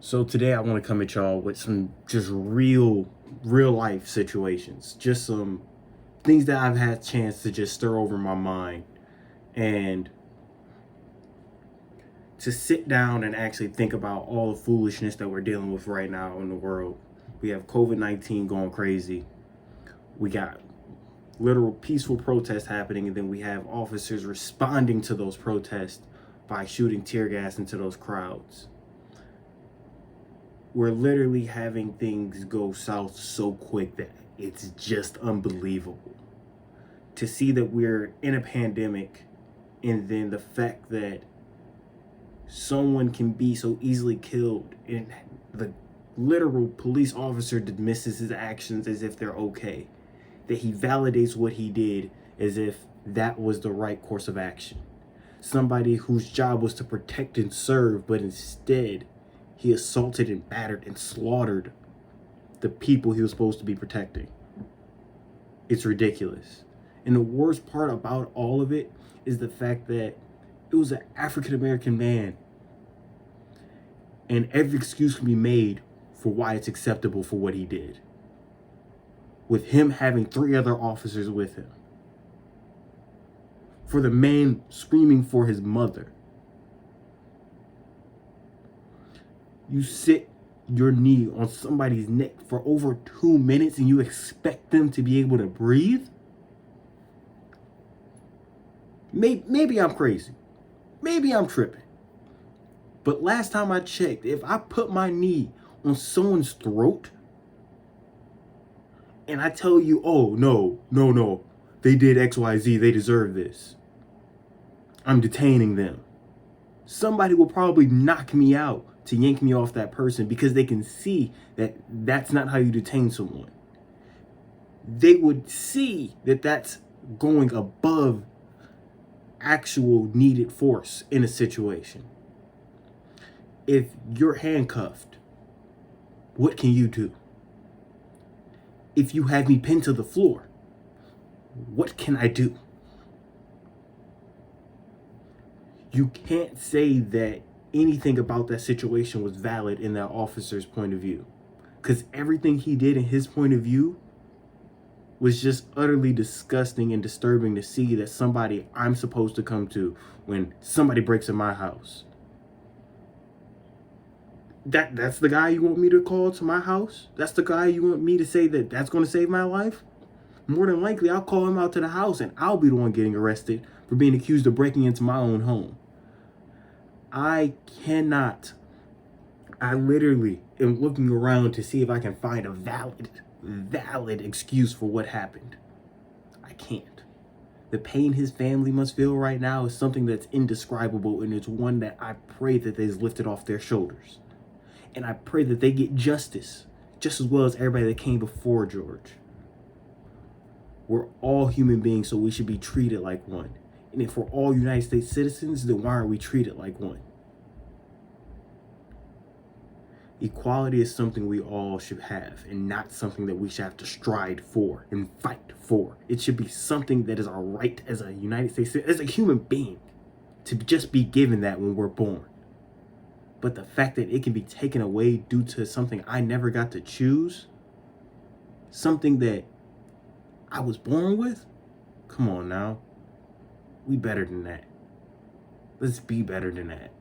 So today I want to come at y'all with some just real life situations. Just some things that I've had a chance to just stir over my mind and to sit down and actually think about all the foolishness that we're dealing with right now in the world. We have COVID-19 going crazy. We got literal peaceful protests happening, and then we have officers responding to those protests by shooting tear gas into those crowds. We're literally having things go south so quick that it's just unbelievable. To see that we're in a pandemic, and then the fact that someone can be so easily killed and the literal police officer dismisses his actions as if they're okay, that he validates what he did as if that was the right course of action. Somebody whose job was to protect and serve, but instead he assaulted and battered and slaughtered the people he was supposed to be protecting. It's ridiculous. And the worst part about all of it is the fact that it was an African-American man. And every excuse can be made for why it's acceptable for what he did. With him having 3 other officers with him. For the man screaming for his mother. You sit your knee on somebody's neck for over 2 minutes and you expect them to be able to breathe? Maybe I'm crazy. Maybe I'm tripping. But last time I checked, if I put my knee on someone's throat and I tell you, oh, no, they did XYZ, they deserve this, I'm detaining them, somebody will probably knock me out to yank me off that person because they can see that that's not how you detain someone. They would see that that's going above actual needed force in a situation. If you're handcuffed, what can you do? If you have me pinned to the floor, what can I do? You can't say that anything about that situation was valid in that officer's point of view, because everything he did in his point of view was just utterly disgusting and disturbing to see that somebody I'm supposed to come to when somebody breaks in my house. That's the guy you want me to call to my house? That's the guy you want me to say that's going to save my life? More than likely, I'll call him out to the house and I'll be the one getting arrested for being accused of breaking into my own home. I literally am looking around to see if I can find a valid excuse for what happened. I can't. The pain his family must feel right now is something that's indescribable, and it's one that I pray that is lifted off their shoulders. And I pray that they get justice, just as well as everybody that came before George. We're all human beings, so we should be treated like one. And if we're all United States citizens, then why aren't we treated like one? Equality is something we all should have, and not something that we should have to stride for and fight for. It should be something that is our right as a United States citizen, as a human being, to just be given that when we're born. But the fact that it can be taken away due to something I never got to choose, something that I was born with, come on now. We better than that. Let's be better than that.